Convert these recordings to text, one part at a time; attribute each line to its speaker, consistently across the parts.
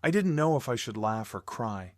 Speaker 1: I didn't know if I should laugh or cry.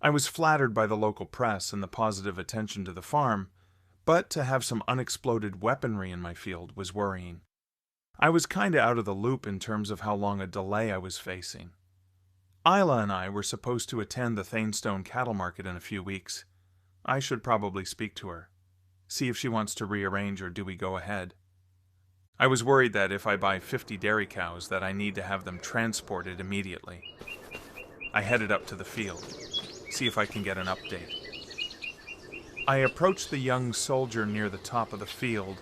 Speaker 1: I was flattered by the local press and the positive attention to the farm, but to have some unexploded weaponry in my field was worrying. I was kinda out of the loop in terms of how long a delay I was facing. Isla and I were supposed to attend the Thainstone cattle market in a few weeks. I should probably speak to her, see if she wants to rearrange or do we go ahead. I was worried that if I buy 50 dairy cows that I need to have them transported immediately. I headed up to the field, see if I can get an update. I approached the young soldier near the top of the field.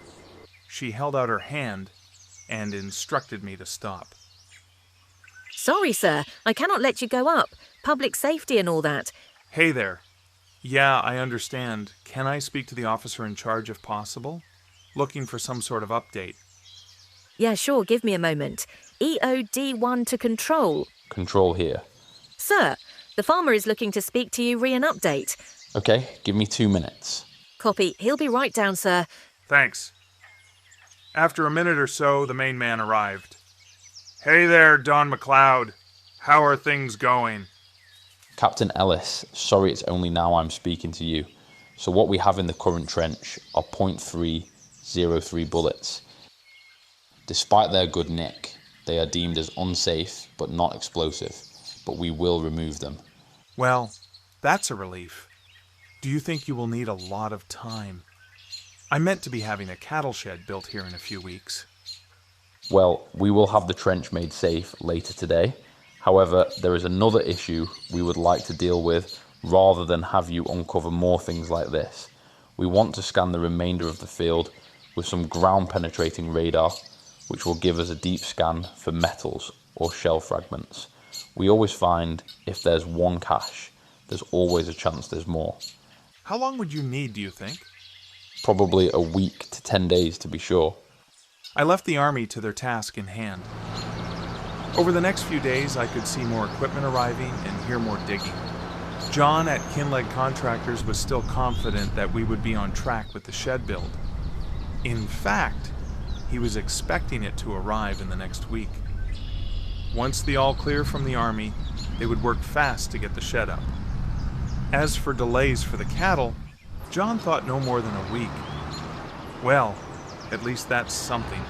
Speaker 1: She held out her hand and instructed me to stop.
Speaker 2: Sorry, sir, I cannot let you go up. Public safety and all that.
Speaker 1: Hey there. Yeah, I understand. Can I speak to the officer in charge if possible? Looking for some sort of update.
Speaker 2: Yeah, sure, give me a moment. EOD1 to control.
Speaker 3: Control here.
Speaker 2: Sir, the farmer is looking to speak to you re an update.
Speaker 3: Okay, give me 2 minutes.
Speaker 2: Copy, he'll be right down, sir.
Speaker 1: Thanks. After a minute or so, the main man arrived. Hey there, Don McLeod. How are things going?
Speaker 3: Captain Ellis, sorry it's only now I'm speaking to you. So what we have in the current trench are .303 bullets. Despite their good nick, they are deemed as unsafe but not explosive, but we will remove them.
Speaker 1: Well, that's a relief. Do you think you will need a lot of time? I meant to be having a cattle shed built here in a few weeks.
Speaker 3: Well, we will have the trench made safe later today. However, there is another issue we would like to deal with rather than have you uncover more things like this. We want to scan the remainder of the field with some ground penetrating radar, which will give us a deep scan for metals or shell fragments. We always find if there's one cache, there's always a chance there's more.
Speaker 1: How long would you need, do you think?
Speaker 3: Probably a week to 10 days to be sure.
Speaker 1: I left the army to their task in hand. Over the next few days, I could see more equipment arriving and hear more digging. John at Kinlaig Contractors was still confident that we would be on track with the shed build. In fact, he was expecting it to arrive in the next week. Once the all clear from the army, they would work fast to get the shed up. As for delays for the cattle, John thought no more than a week. Well, at least that's something.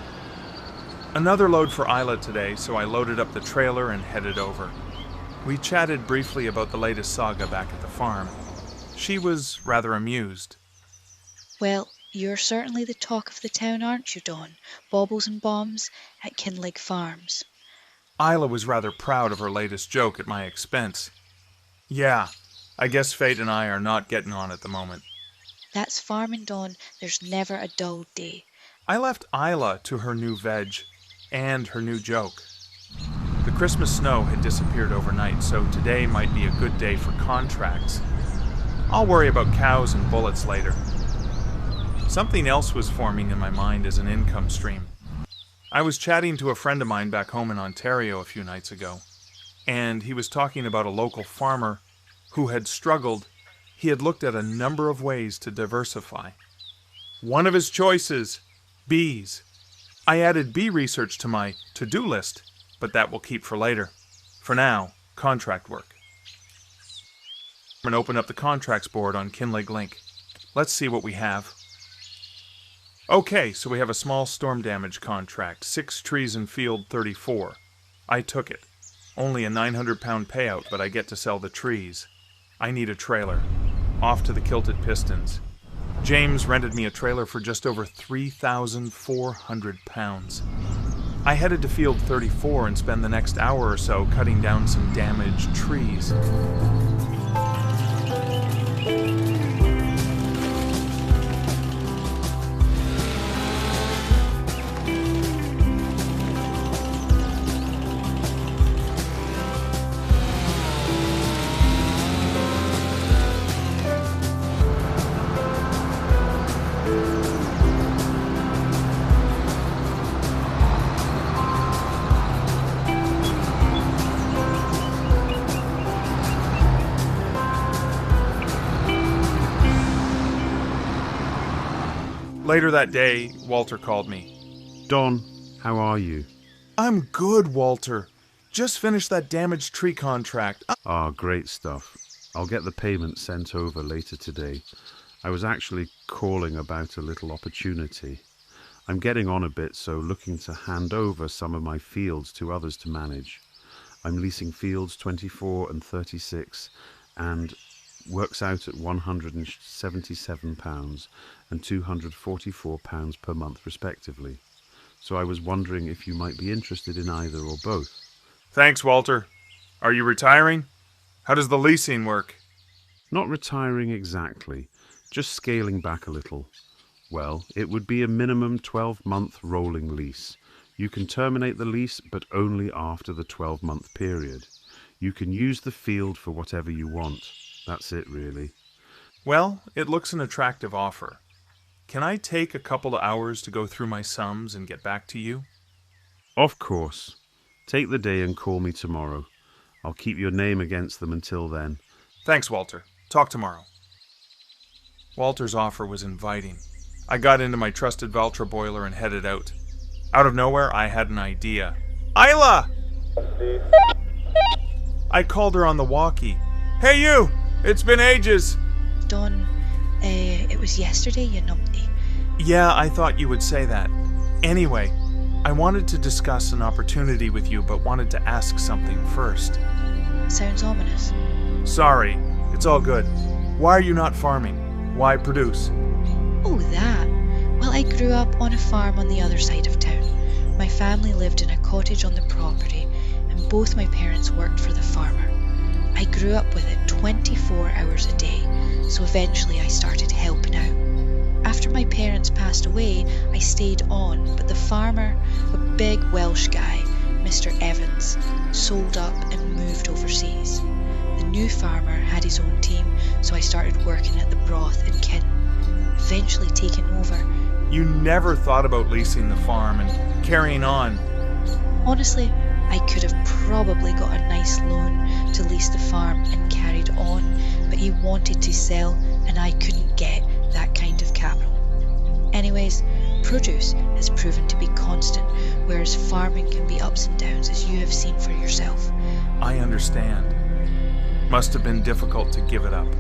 Speaker 1: Another load for Isla today, so I loaded up the trailer and headed over. We chatted briefly about the latest saga back at the farm. She was rather amused.
Speaker 4: Well, you're certainly the talk of the town, aren't you, Don? Baubles and bombs at Kinlaig Farms.
Speaker 1: Isla was rather proud of her latest joke at my expense. Yeah, I guess Fate and I are not getting on at the moment.
Speaker 4: That's farming, Don. There's never a dull day.
Speaker 1: I left Isla to her new veg and her new joke. The Christmas snow had disappeared overnight, so today might be a good day for contracts. I'll worry about cows and bullets later. Something else was forming in my mind as an income stream. I was chatting to a friend of mine back home in Ontario a few nights ago, and he was talking about a local farmer who had struggled. He had looked at a number of ways to diversify. One of his choices, bees. I added bee research to my to-do list, but that will keep for later. For now, contract work. And open up the contracts board on Kinlaig Link. Let's see what we have. Okay, so we have a small storm damage contract, 6 trees in field 34. I took it. Only a 900-pound payout, but I get to sell the trees. I need a trailer. Off to the Kilted Pistons. James rented me a trailer for just over 3,400 pounds. I headed to field 34 and spend the next hour or so cutting down some damaged trees. Later that day, Walter called me.
Speaker 5: Don, how are you?
Speaker 1: I'm good, Walter. Just finished that damaged tree contract.
Speaker 5: Ah, great stuff. I'll get the payment sent over later today. I was actually calling about a little opportunity. I'm getting on a bit, so looking to hand over some of my fields to others to manage. I'm leasing fields 24 and 36 and works out at £177 and £244 per month respectively. So I was wondering if you might be interested in either or both.
Speaker 1: Thanks, Walter. Are you retiring? How does the leasing work?
Speaker 5: Not retiring exactly, just scaling back a little. Well, it would be a minimum 12-month rolling lease. You can terminate the lease, but only after the 12-month period. You can use the field for whatever you want. That's it, really.
Speaker 1: Well, it looks an attractive offer. Can I take a couple of hours to go through my sums and get back to you?
Speaker 5: Of course. Take the day and call me tomorrow. I'll keep your name against them until then.
Speaker 1: Thanks, Walter. Talk tomorrow. Walter's offer was inviting. I got into my trusted Valtra boiler and headed out. Out of nowhere, I had an idea. Isla! I called her on the walkie. Hey, you! It's been ages!
Speaker 4: Don, it was yesterday, you numpty.
Speaker 1: Yeah, I thought you would say that. Anyway, I wanted to discuss an opportunity with you, but wanted to ask something first.
Speaker 4: Sounds ominous.
Speaker 1: Sorry, it's all good. Why are you not farming? Why produce?
Speaker 4: Oh, that. Well, I grew up on a farm on the other side of town. My family lived in a cottage on the property, and both my parents worked for the farmer. I grew up with it 24 hours a day, so eventually I started helping out. After my parents passed away, I stayed on, but the farmer, a big Welsh guy, Mr. Evans, sold up and moved overseas. The new farmer had his own team, so I started working at the broth in Kin, eventually taking over.
Speaker 1: You never thought about leasing the farm and carrying on.
Speaker 4: Honestly, I could have probably got a nice loan to lease the farm and carried on, but he wanted to sell and I couldn't get that kind of capital. Anyways, produce has proven to be constant, whereas farming can be ups and downs, as you have seen for yourself.
Speaker 1: I understand. Must have been difficult to give it up.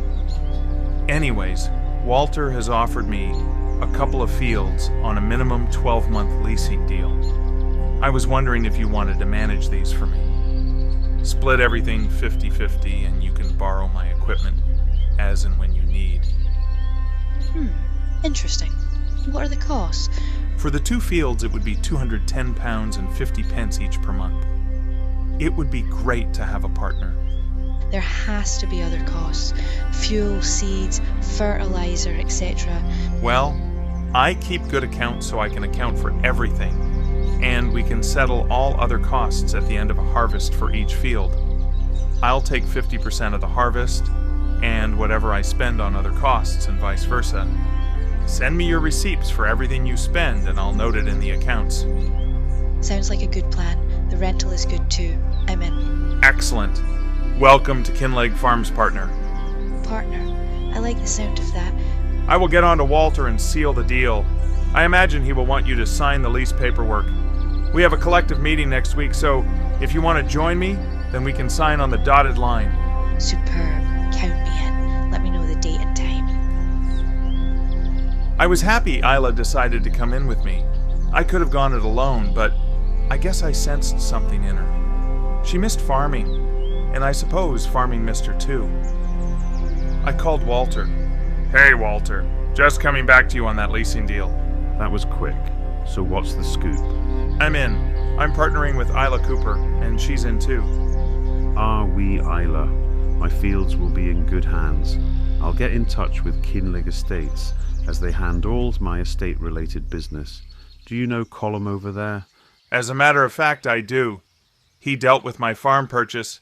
Speaker 1: Anyways, Walter has offered me a couple of fields on a minimum 12-month leasing deal. I was wondering if you wanted to manage these for me. Split everything 50-50 and you can borrow my equipment as and when you need.
Speaker 4: Interesting. What are the costs?
Speaker 1: For the 2 fields, it would be £210 and 50 pence each per month. It would be great to have a partner.
Speaker 4: There has to be other costs. Fuel, seeds, fertilizer, etc.
Speaker 1: Well, I keep good accounts so I can account for everything, and we can settle all other costs at the end of a harvest for each field. I'll take 50% of the harvest, and whatever I spend on other costs, and vice versa. Send me your receipts for everything you spend, and I'll note it in the accounts.
Speaker 4: Sounds like a good plan. The rental is good too. I'm in.
Speaker 1: Excellent. Welcome to Kinlaig Farms, partner.
Speaker 4: Partner. I like the sound of that.
Speaker 1: I will get on to Walter and seal the deal. I imagine he will want you to sign the lease paperwork. We have a collective meeting next week, so if you want to join me, then we can sign on the dotted line.
Speaker 4: Superb. Count me in. Let me know the date and time.
Speaker 1: I was happy Isla decided to come in with me. I could have gone it alone, but I guess I sensed something in her. She missed farming, and I suppose farming missed her too. I called Walter. Hey, Walter. Just coming back to you on that leasing deal.
Speaker 5: That was quick. So what's the scoop?
Speaker 1: I'm in. I'm partnering with Isla Cooper, and she's in too.
Speaker 5: Ah, oui, Isla. My fields will be in good hands. I'll get in touch with Kinlaig Estates, as they handle all my estate-related business. Do you know Colm over there?
Speaker 1: As a matter of fact, I do. He dealt with my farm purchase.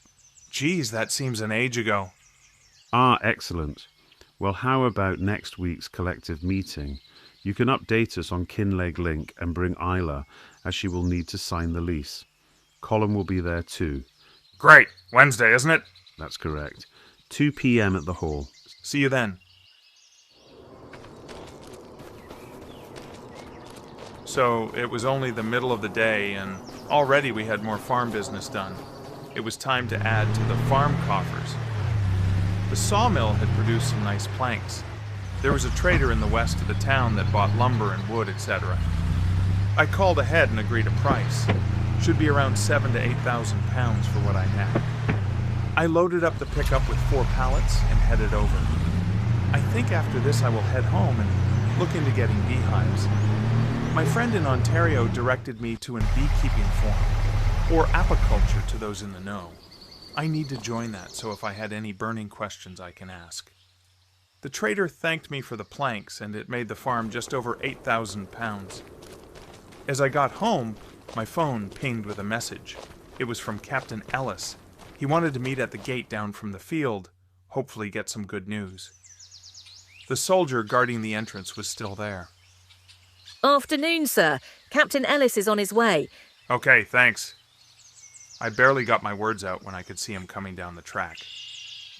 Speaker 1: Geez, that seems an age ago.
Speaker 5: Ah, excellent. Well, how about next week's collective meeting? You can update us on Kinlaig Link and bring Isla, as she will need to sign the lease. Colm will be there too.
Speaker 1: Great. Wednesday, isn't it?
Speaker 5: That's correct. 2 p.m. at the hall.
Speaker 1: See you then. So, it was only the middle of the day, and already we had more farm business done. it was time to add to the farm coffers. The sawmill had produced some nice planks. There was a trader in the west of the town that bought lumber and wood, etc. I called ahead and agreed a price. Should be around 7,000 to 8,000 pounds for what I had. I loaded up the pickup with 4 pallets and headed over. I think after this I will head home and look into getting beehives. My friend in Ontario directed me to a beekeeping forum, or apiculture to those in the know. I need to join that, so if I had any burning questions I can ask. The trader thanked me for the planks, and it made the farm just over 8,000 pounds. As I got home, my phone pinged with a message. It was from Captain Ellis. He wanted to meet at the gate down from the field, hopefully get some good news. The soldier guarding the entrance was still there.
Speaker 2: Afternoon, sir. Captain Ellis is on his way.
Speaker 1: Okay, thanks. I barely got my words out when I could see him coming down the track.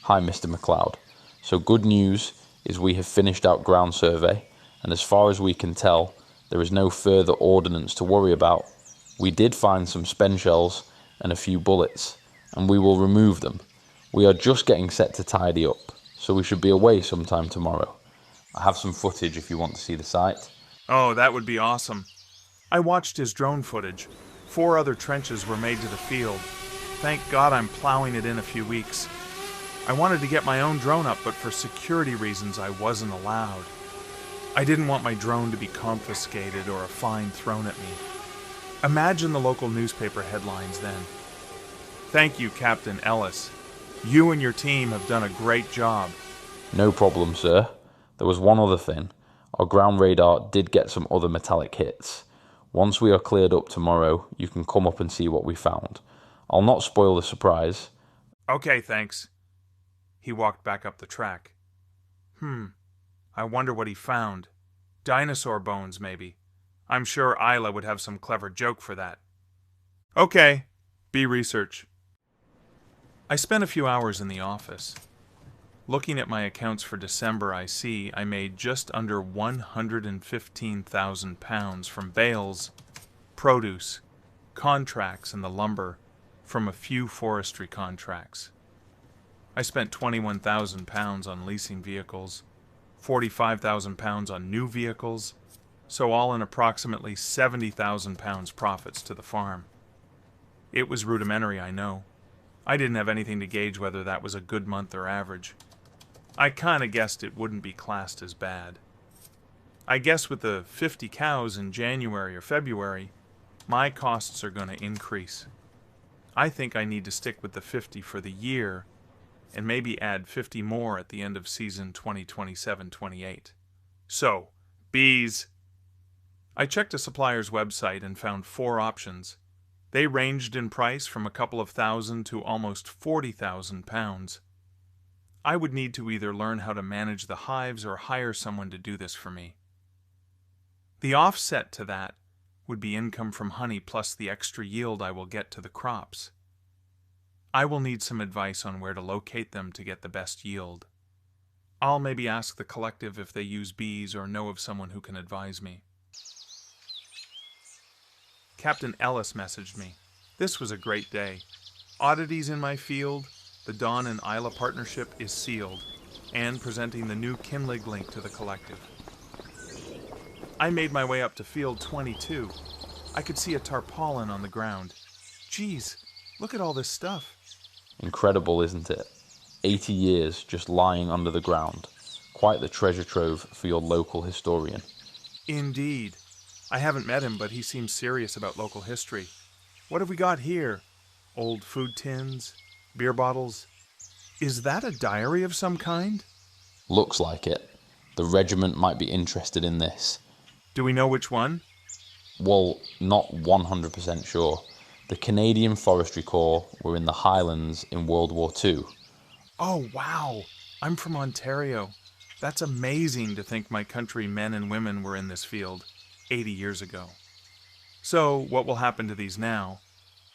Speaker 3: Hi, Mr. McLeod. So good news is we have finished our ground survey, and as far as we can tell, there is no further ordnance to worry about. We did find some spent shells and a few bullets, and we will remove them. We are just getting set to tidy up, so we should be away sometime tomorrow. I have some footage if you want to see the site.
Speaker 1: Oh, that would be awesome. I watched his drone footage. 4 other trenches were made to the field. Thank God I'm plowing it in a few weeks. I wanted to get my own drone up, but for security reasons I wasn't allowed. I didn't want my drone to be confiscated or a fine thrown at me. Imagine the local newspaper headlines then. Thank you, Captain Ellis. You and your team have done a great job.
Speaker 3: No problem, sir. There was one other thing. Our ground radar did get some other metallic hits. Once we are cleared up tomorrow, you can come up and see what we found. I'll not spoil the surprise.
Speaker 1: Okay, thanks. He walked back up the track. I wonder what he found. Dinosaur bones, maybe. I'm sure Isla would have some clever joke for that. Okay, bee research. I spent a few hours in the office. Looking at my accounts for December, I see I made just under 115,000 pounds from bales, produce, contracts, and the lumber from a few forestry contracts. I spent 21,000 pounds on leasing vehicles, 45,000 pounds on new vehicles, so all in approximately 70,000 pounds profits to the farm. It was rudimentary, I know. I didn't have anything to gauge whether that was a good month or average. I kinda guessed it wouldn't be classed as bad. I guess with the 50 cows in January or February, my costs are gonna increase. I think I need to stick with the 50 for the year and maybe add 50 more at the end of season 2027-28. So, bees! I checked a supplier's website and found 4 options. They ranged in price from a couple of thousand to almost 40,000 pounds. I would need to either learn how to manage the hives or hire someone to do this for me. The offset to that would be income from honey plus the extra yield I will get to the crops. I will need some advice on where to locate them to get the best yield. I'll maybe ask the collective if they use bees or know of someone who can advise me. Captain Ellis messaged me. This was a great day. Oddities in my field, the Dawn and Isla partnership is sealed, and presenting the new Kinlaig Link to the collective. I made my way up to field 22. I could see a tarpaulin on the ground. Geez, look at all this stuff.
Speaker 3: Incredible, isn't it? 80 years just lying under the ground. Quite the treasure trove for your local historian.
Speaker 1: Indeed. I haven't met him, but he seems serious about local history. What have we got here? Old food tins? Beer bottles? Is that a diary of some kind?
Speaker 3: Looks like it. The regiment might be interested in this.
Speaker 1: Do we know which one?
Speaker 3: Well, not 100% sure. The Canadian Forestry Corps were in the Highlands in World War II.
Speaker 1: Oh, wow. I'm from Ontario. That's amazing to think my country men and women were in this field 80 years ago. So, what will happen to these now?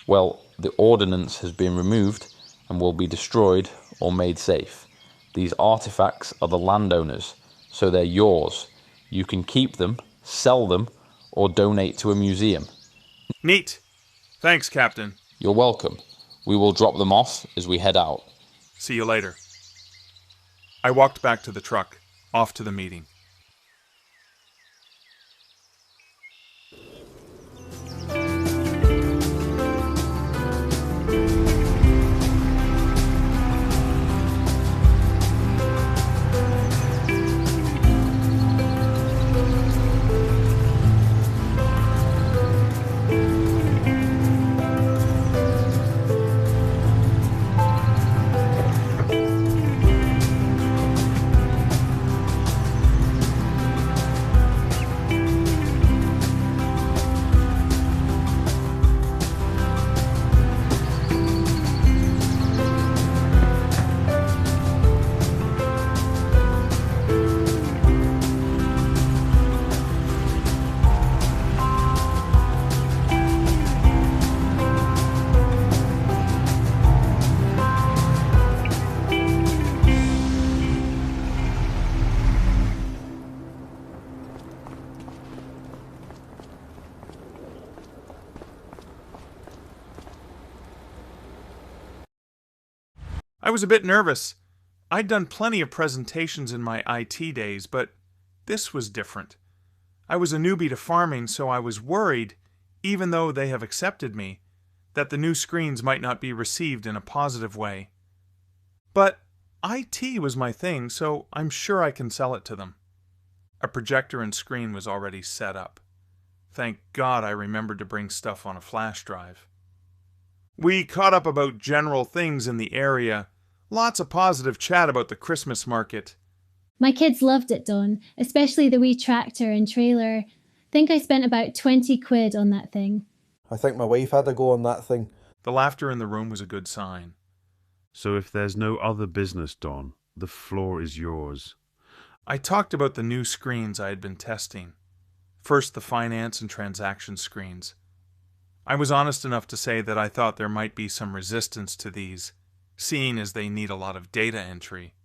Speaker 3: Well, the ordnance has been removed and will be destroyed or made safe. These artifacts are the landowners, so they're yours. You can keep them, sell them, or donate to a museum.
Speaker 1: Neat. Thanks, Captain.
Speaker 3: You're welcome. We will drop them off as we head out.
Speaker 1: See you later. I walked back to the truck, off to the meeting. I was a bit nervous. I'd done plenty of presentations in my IT days, but this was different. I was a newbie to farming, so I was worried, even though they have accepted me, that the new screens might not be received in a positive way. But IT was my thing, so I'm sure I can sell it to them. A projector and screen was already set up. Thank God I remembered to bring stuff on a flash drive. We caught up about general things in the area. Lots of positive chat about the Christmas market.
Speaker 6: My kids loved it, Dawn, especially the wee tractor and trailer. Think I spent about 20 quid on that thing.
Speaker 7: I think my wife had a go on that thing.
Speaker 1: The laughter in the room was a good sign.
Speaker 5: So if there's no other business, Don, the floor is yours.
Speaker 1: I talked about the new screens I had been testing. First, the finance and transaction screens. I was honest enough to say that I thought there might be some resistance to these, seeing as they need a lot of data entry.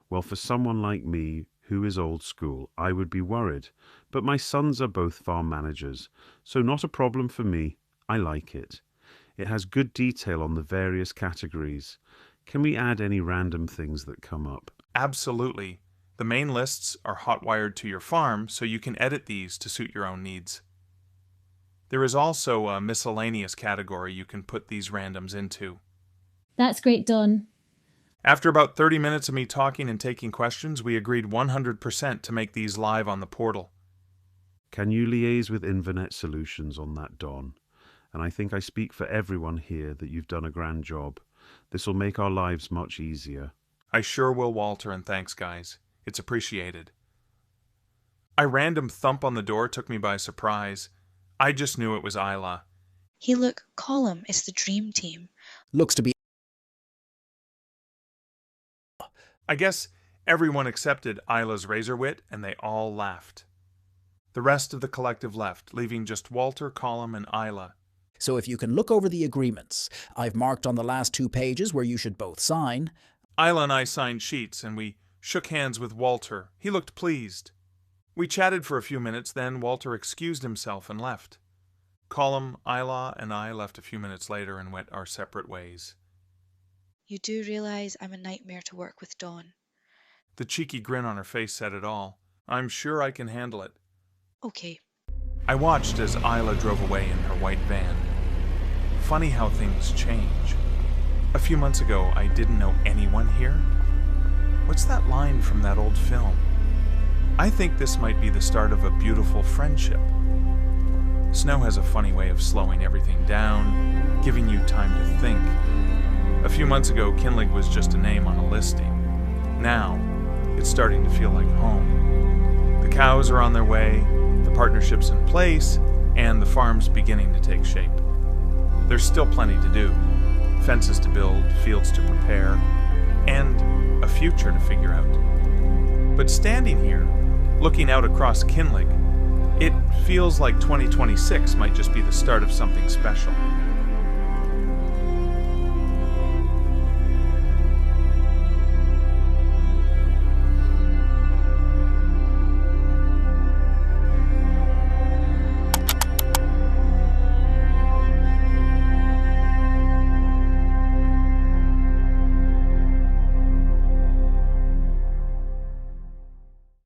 Speaker 5: Well, for someone like me, who is old school, I would be worried. But my sons are both farm managers, so not a problem for me. I like it. It has good detail on the various categories. Can we add any random things that come up?
Speaker 1: Absolutely. The main lists are hot-wired to your farm, so you can edit these to suit your own needs. There is also a miscellaneous category you can put these randoms into.
Speaker 6: That's great, Dawn.
Speaker 1: After about 30 minutes of me talking and taking questions, we agreed 100% to make these live on the portal.
Speaker 5: Can you liaise with Inverness Solutions on that, Don? And I think I speak for everyone here that you've done a grand job. This will make our lives much easier.
Speaker 1: I sure will, Walter, and thanks, guys. It's appreciated. A random thump on the door took me by surprise. I just knew it was Isla.
Speaker 4: Hey look, Column, it's the dream team.
Speaker 8: Looks to be...
Speaker 1: I guess everyone accepted Isla's razor wit, and they all laughed. The rest of the collective left, leaving just Walter, Column, and Isla.
Speaker 8: So if you can look over the agreements, I've marked on the last 2 pages where you should both sign.
Speaker 1: Isla and I signed sheets, and we shook hands with Walter. He looked pleased. We chatted for a few minutes, then Walter excused himself and left. Column, Isla, and I left a few minutes later and went our separate ways.
Speaker 4: You do realise I'm a nightmare to work with, Dawn.
Speaker 1: The cheeky grin on her face said it all. I'm sure I can handle it.
Speaker 4: Okay.
Speaker 1: I watched as Isla drove away in her white van. Funny how things change. A few months ago, I didn't know anyone here. What's that line from that old film? I think this might be the start of a beautiful friendship. Snow has a funny way of slowing everything down, giving you time to think. A few months ago, Kinlaig was just a name on a listing. Now, it's starting to feel like home. The cows are on their way, the partnership's in place, and the farm's beginning to take shape. There's still plenty to do. Fences to build, fields to prepare, and a future to figure out. But standing here, looking out across Kinlaig, it feels like 2026 might just be the start of something special.